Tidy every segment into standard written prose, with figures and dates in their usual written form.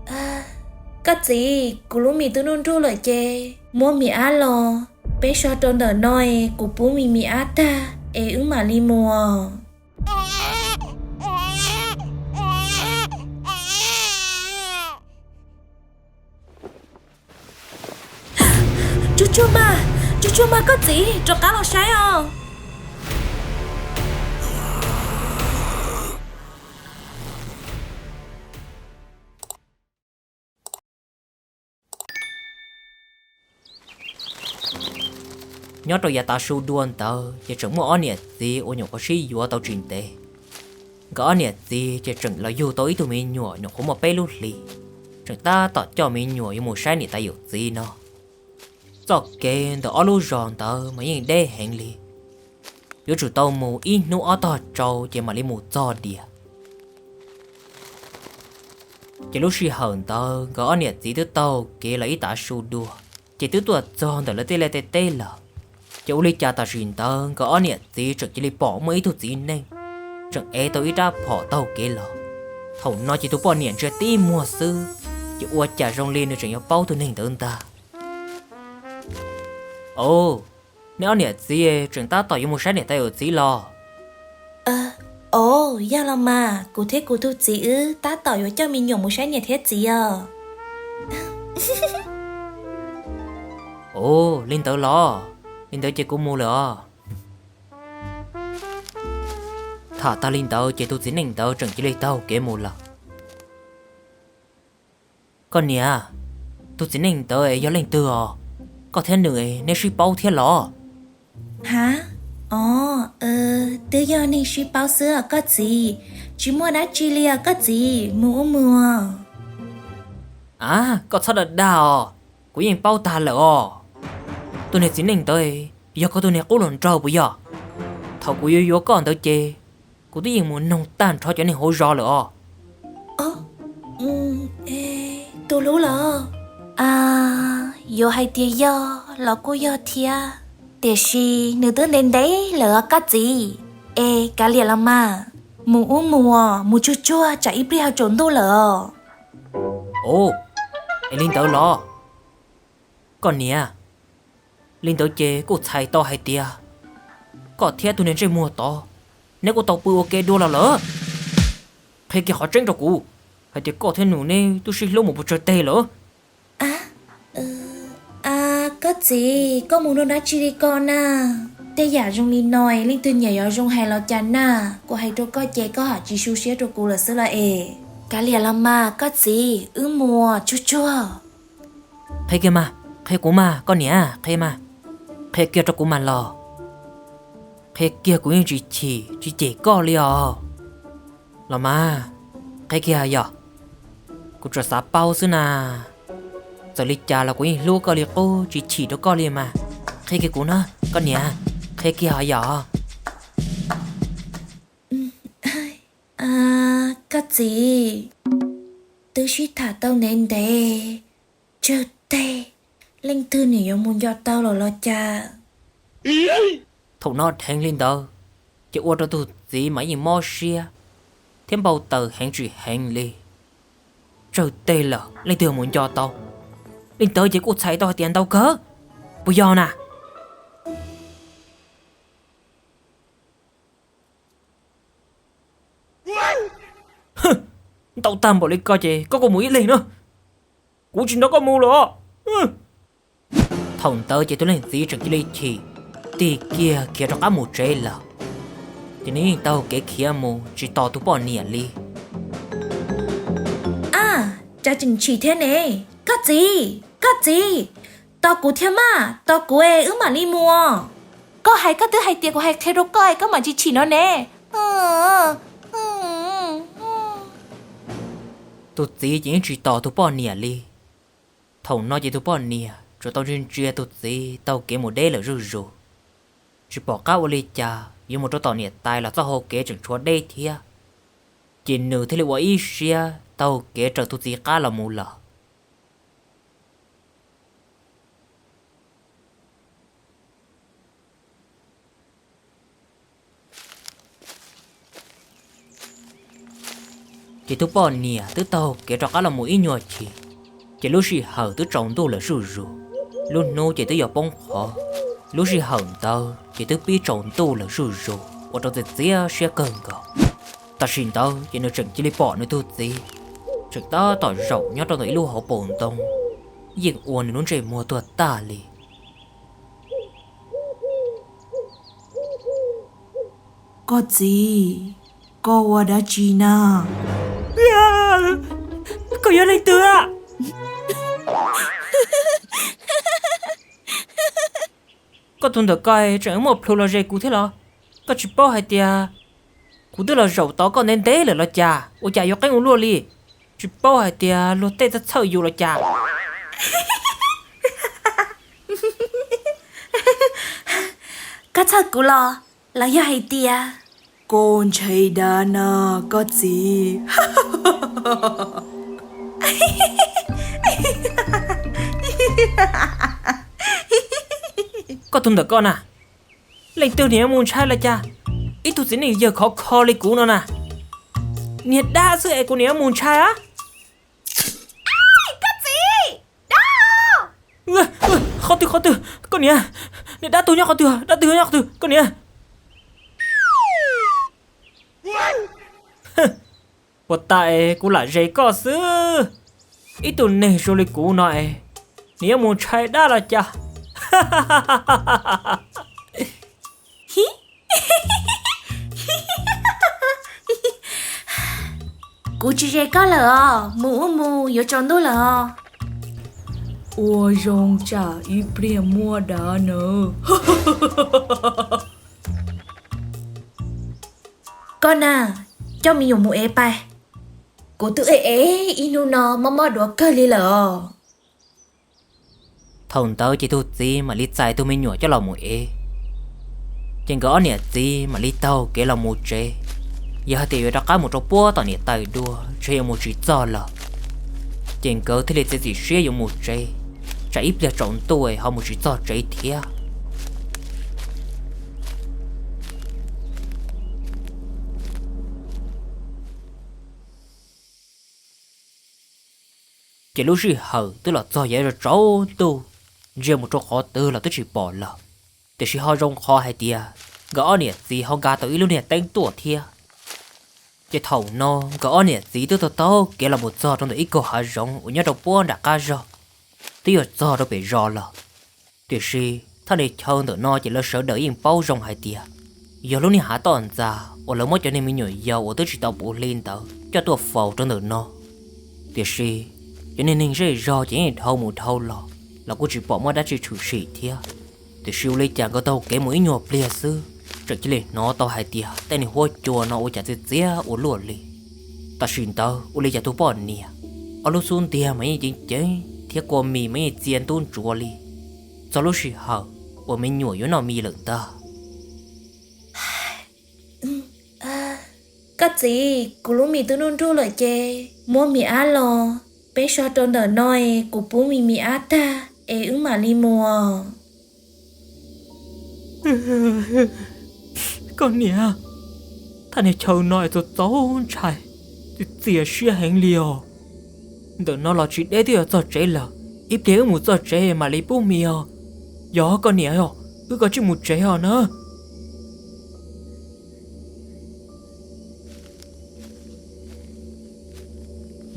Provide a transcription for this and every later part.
À, cái gì cụ lúc mì tôi nôn ru lại chê mua mì á lo bé cho tôi đỡ nói cụ bố mì á ta ê ứng mà li mùa chú chú ma có gì cho cá lo sai không nhớ tôi giờ ta su đuôn tao chỉ chẳng mua ăn gì ô nhổ có sĩ dùa tao trình tệ có ăn gì chỉ chẳng là dù tối tụi mình nhổ nhổ không một bé lút lì chẳng ta tỏ cho mình nhổ như một sai này ta hiểu gì nó cho kê tao ăn lú giòn tao mà những đê hẹn lì nếu chủ tao mù ít nụ ở tao trâu chỉ mà lấy mù cho đi chỉ lúc xí hờn tao có ăn gì thứ tao kê là ít ta su đua chỉ thứ tuột giòn tao là tê là cháu lấy cha ta xin tao có ăn gì chẳng chỉ lấy bỏ mấy thứ gì nên chẳng e tao ít ra bỏ tao kê là thầu nói chỉ tao bỏ niệm chưa tí mùa sư chỉ uất cha rong lên nữa chẳng yêu bao thứ nên tao ta ồ nếu ăn gì chẳng ta tao yêu một sáng để tao ở gì lo ồ ya là mà cụ thế cụ thu gì ư ta tỏ yo cho mình nhổ một sai nhà thế gì à ồ lên tao lo lên tao chỉ cũng mua了thả ta lên tao chỉ tao chỉ nên tao chẳng chỉ lấy tao kể mua là con nè tao chỉ nên tao ấy lên từ có thể nữa nên suy bao thế lo hả tự do này suy bao sữa có gì chỉ mua đá chi lia có gì mua à có sao được đào cũng yên bao ta là tôi này chỉ nên tới giờ có tôi này cố lần trâu bây giờ thầu của yo con tới chê của tôi yên muốn nông tan cho nên hối rõ là tôi lú lờ yo hay tia yo là cô yo thia để gì nữ tướng đến đấy lỡ có gì cá liền là mà mù chua chua chả ít bia trốn tôi lỡ ồ em linh tớ lo còn nè linh tớ chê cô xài to hay tia có thiết tôi nên chơi mua to nếu cô tàu bự ok đua là lỡ hay kia họ tranh cho cô hay thì có thể nụ nên tôi xin lỗi một bộ chơi tê lỡ có gì có muốn đâu đã chi đi con tê giả trong đi nói linh tư nhảy ở trong hay lo chán cô hay cho có chế có hả chỉ su xé cho cô là sữa là cá liền là mà có gì mùa chua chua hay kia mà hay cô mà con nè hay mà hay kia cho cô mà lo hay kia cũng như chỉ có liò là mà hay kia à cô cho sao bao xưa nà giờ lịch cha là cũng lúa có liệt cô chỉ đó có liền mà hay kia cũng nó con nè hay kia à có gì tôi suy thả tao nên để chờ tê linh thư này yêu muốn cho tao là lo cha thầu nó hẹn lên tờ chỉ uất đó tụt gì mà gì mò xia thêm bao tờ hẹn chỉ hẹn li chờ tê là linh thư muốn cho tao linh tờ chỉ có xài tao tiền tao cớ bây giờ nè tao tam bỏ lấy coi chị có mũi lên nữa cú chuyện đó có mua rồi thằng tớ chỉ tôi lên gì chẳng chỉ lấy chỉ tì kia cho cá mù chế là cho nên tao cái kia mù chỉ tao tụi bọn nè li cha chừng chỉ thế này có gì tao cú thêm tao cú mà đi mua có hay các thứ hay tiền của hay thế đâu coi có mà chỉ nó nè tụi gì chỉ tao tụi bọn nè li thằng nó chỉ tụi bọn nè rồi tao chuyên chia tụi gì tao kể một đế là rồi chỉ bỏ cá vào ly trà nhưng một chỗ tao nè tài là tao hồ kể chẳng chúa đây thia chỉ nửa thế là quả ý xia tao kể trở tụi gì cá là mù lợ chỉ tôi bỏ nè tôi tàu kể cho cả là một ít nhỏ chỉ lúc gì hở tôi trồng tôi là rủ lúc nô chỉ tôi giờ bông khó lúc gì hở tao chỉ tôi biết trồng tôi là rủ và tôi sẽ dễ sẽ cần cả ta xin tao chỉ nó chẳng chỉ lấy bỏ nữa tôi gì trực ta tỏi rộng nhớ trong đấy lúc họ bồn tông việc uốn nó chạy mua tuột ta li có gì có qua đã chi na có nhớ lấy tựa có tuần được coi chẳng một plô là gì cụ thế là có chỉ bao hai tia cụ tức là rậu tao có nên té là cha ôi cha yêu cái uống luôn đi chỉ bao hai tia luôn té rất sợ yêu là cha Các thật của lo là do hay tia. con chạy đà na có gì có tuần được con à lên từ này muốn trai là cha ít tu sĩ này giờ khó lấy cú nó nè nhiệt đa sự của này muốn trai á Cái gì? Đó. khó từ con nè đã tôi nhắc khó từ con nè và tại cũng là dây có sư ít tu này rồi lấy cú này nếu muốn trai đã là cha Cú chỉ dễ có lỡ mù yếu tròn tôi lỡ. ôi rong trả ít bia mua đà nữa Con à, cho mình dùng một ế bài. Cú tự ế inu nó mò đùa cơ li lỡ. thằng tao chỉ tu gì mà lý giải tu mình nhỏ cho lòng một ế trên gõ nè gì mà lý tao kể lòng một chế giờ thì đã có một chỗ búa tao nè tay đua chơi một chỉ cho là trên gõ thì lý gì xé dùng một chế chạy ít là trộn tuổi họ một chỉ cho chế thía chỉ lúc gì hở tức là cho vậy rồi trâu tu riêng một chỗ khó tư là tôi chỉ bỏ lỡ để chỉ họ rong khó hay tia gõ nè gì họ gà tới lúc nè tên tuổi thia chỉ thầu no gõ nè gì tôi tao kể là một giờ trong đấy có hạ rong ở nhà đầu buôn đã cá rò tôi giờ giờ đâu bị rò lờ để chỉ thằng này chơi tự no chỉ là sợ đợi yên bao rong hay tia giờ lúc nè hạ toàn ra ở lâu mới cho nên mình nhồi dầu ở tôi chỉ tao bù lên tao cho tôi phầu trong tự no để chỉ cho nên mình sẽ rò chỉ nên thâu một thâu lọ là cô chỉ bỏ mất đã chỉ chủ sĩ thia để siêu lấy chàng có tàu kể mũi nhọp lia sư rồi chỉ lấy nó tàu hai tia tên này hoa chùa nó ôi chả dễ dễ ôi lùa li ta xin tao ôi lấy chả tu bỏ nè ở lúc xuống tia mấy chính chế thiết qua mì mấy chiên tôn chùa li sau lúc xì hở ôi mình nhủi yếu nào mì lợn ta Cái gì? Cú lúc mình tôi nôn ru lại chê. Mua mì á lò. Bé cho tròn đỡ nói cú bố mì á ta. Ê ứng mà li mùa. con nè thằng này chờ nói tôi tao chạy thì tỉa xia hành liều đỡ nó là chỉ để thì giờ chế là ít để một giờ chế mà lấy bố mì gió con nè cứ có chỉ một chế nữa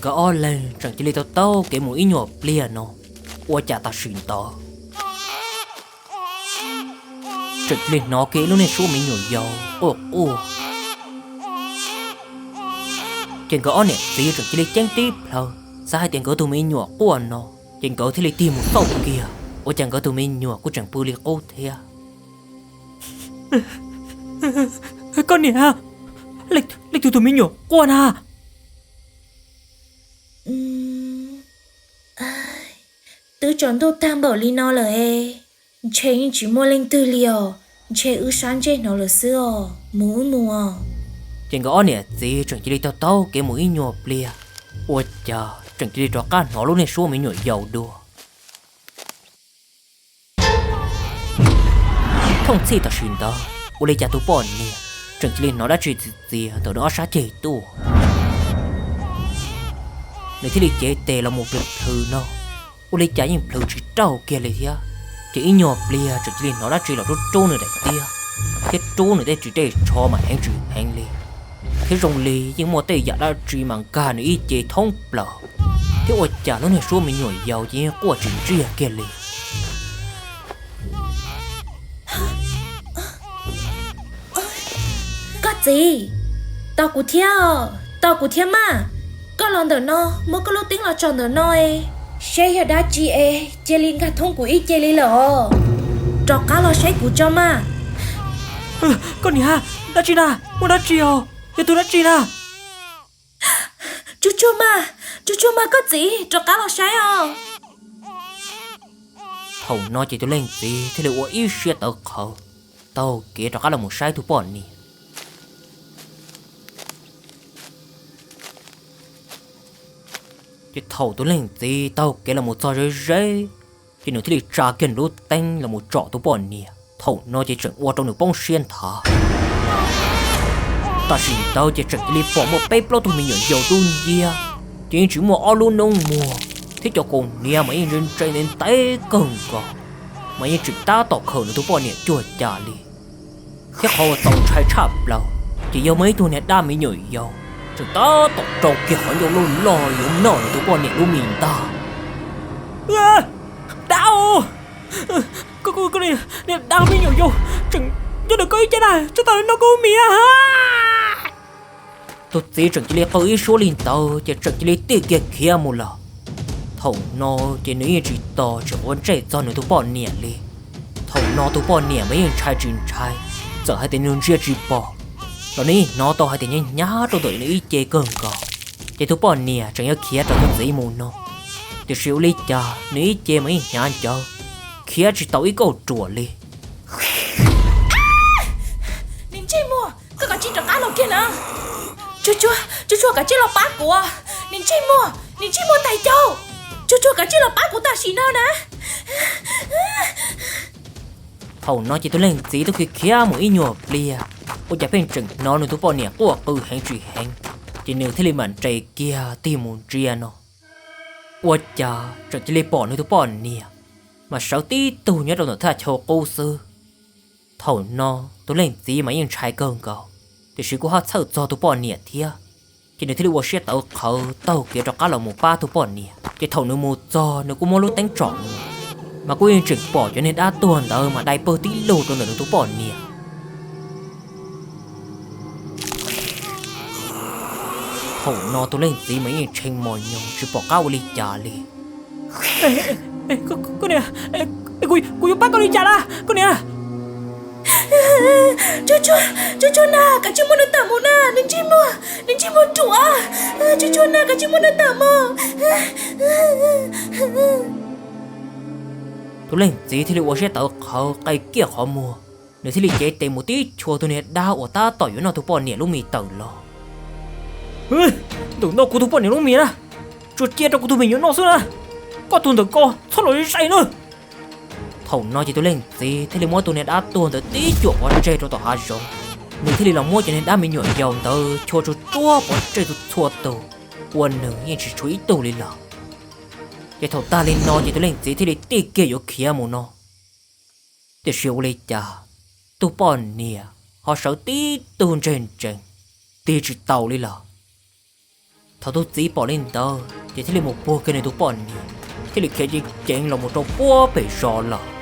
gõ lên chẳng chỉ lấy tao cái mũi nhỏ lia nó ua chả ta xin to trực lên nó kỹ lúc này số mình nhồi dầu trên gõ nè tí trực chỉ lấy chén tiếp lờ sai tiền gõ tụi mình nhồi của nó trên gõ thì lấy tìm một sâu kia ua chẳng gõ tụi mình nhồi của chẳng bự liệt ô thế con nè lấy tụi mình nhồi của na Tứ tròn tôi tam bảo li nó là ê. Chế chỉ mua lên tư liều. Chế ư sáng chế nó là xưa. Mùa. trên gõ nè gì chẳng chỉ lấy tao cái mũi nhồi lia ôi chà chẳng chỉ lấy cho cá nó lúc này số mình nhồi dầu đùa không chỉ ta xin đó ôi lấy cha tôi bỏ nè chẳng chỉ lấy nó đã chỉ gì tao đó sát chế tu nếu thì chế tệ là một lực thử nó ô lấy trái những thử chỉ trâu kia lấy thia chỉ nhỏ bia chỉ lên nó đã chỉ là rút trâu nữa để tia cái trâu nữa để chỉ để cho mà hẹn chữ hẹn li cái rồng li nhưng mà tệ giả đã chỉ mang cả nữa chế thông bờ cái ô chả nó này số mình nhồi giàu chứ của chỉ chia kia li có gì tao của theo mà có lần đầu nó mới có lúc tiếng là tròn đầu nó xe hiện đã chị chơi liên cả thông của ít chơi liên lọ trò cá lo xe của cho mà con nhà đã chi na muốn đã chi à giờ tôi đã chi na chú mà có gì trò cá lo xe thầu nói chỉ tôi lên gì thế là ô ít xe tao khẩu tao kia trò cá là một sai thu bọn nè cái thầu tôi lên gì tao kia là một trò rơi cái nữa thì trả tiền lúa tanh là một trọ tôi bỏ nè thầu nó chỉ chẳng qua trong được bông xuyên thả ta xin tao chỉ chẳng đi bỏ một bếp lo tụi mình nhận dầu tuôn kia chỉ chỉ mua ao luôn nông mùa thế cho con nè mấy nhân chơi nên té cần cò mấy nhân chỉ ta tọt khờ nữa tôi bỏ nè chuột trả đi cái họ tàu trái chạp lâu chỉ do mấy tụi nè đa mấy nhồi dầu chúng ta tọt trâu kia họ dầu luôn lo dầu nọ tôi bỏ nè luôn mình ta đau cô này đau mấy nhồi dầu chừng cho được coi chứ này cho tao nó có mía ha tôi chỉ chẳng chỉ lấy cái số linh tàu chỉ chẳng chỉ lấy tiền kia một lần thầu nó chỉ nói chỉ to chỉ muốn chạy cho nó tôi bỏ nhẹ đi thầu nó tôi bỏ nhẹ mấy người trai chuyện trai giờ hai tên nương chia chỉ bỏ rồi ní nó to hai tên nhá tôi tuổi nó ít chơi cơn cò chỉ tôi bỏ nhẹ chẳng nhớ kia cho tôi dễ mù nó thì xíu lấy cha nó ít chơi mấy nhá cho kia chỉ tao ít câu chùa đi nín chơi mua cứ cả chín trò cá lo kia nè chú cả chín lo bát của nín chơi mua tài châu chú cả chín lo bát của ta xí nơ nè thầu nó chỉ tôi lên tí tôi kia một ít nhọ bia tôi chỉ bên chừng nó nữa tôi bỏ nhẹ của cứ hẹn chuyện hẹn chỉ nếu thế mình chạy kia tìm một chia nó ôi cha chẳng chỉ lấy bỏ nữa tôi bỏ nhẹ mà sáu tí tôi nhớ đâu nó thay cho cô sư thầu nó tôi lên tí mà yên trái cơn cầu thì sự của họ sợ cho tôi bỏ nhẹ thia chỉ nếu thế tôi sẽ tàu khẩu tàu kia cho cá là một ba tôi bỏ nhẹ cái thầu nó một cho nó cũng mua lúc đánh trọn mà cô yên trực bỏ cho nên đã tuần tao mà đai bơ tí lô cho nó tôi bỏ nhẹ thầu nó tôi lên tí mà yên tranh mồi nhung chỉ bỏ cao đi trả đi cô nè cô giúp bác con đi trả la cô nè chú na cả chú muốn tạm một na nín chi mua chua chú na cả chú muốn tạm một tôi lên gì thì liệu sẽ tạo khẩu cái kia khó mua nếu thì liệu chế tiền một tí chùa tôi nè đau ở ta tỏi nó tôi bỏ nè lúc mì tẩu lo đừng đâu tôi bỏ nè lúc mì ra chuột chia cho tôi mình nó xuống ra có tuần được co sao lại say nữa thầu nói chỉ tôi lên gì thế thì mỗi tuần này đã tuần tới tí chuột bỏ chơi cho tao hai rồi nếu thế thì là mua cho nên đã mình nhồi dầu tới cho chua bỏ chơi tôi chua tàu quần nữa nhưng chỉ chú ý tàu lên là cái thầu ta lên nói chỉ tôi lên gì thế thì tí kia có kia một nó để siêu lên cha tôi bỏ nè họ sợ tí tuần trên tí chỉ tàu lên là thầu tôi chỉ bỏ lên tàu chỉ thế thì một bộ cái này tôi bỏ nè thế thì cái gì chén là một trò búa bể sò là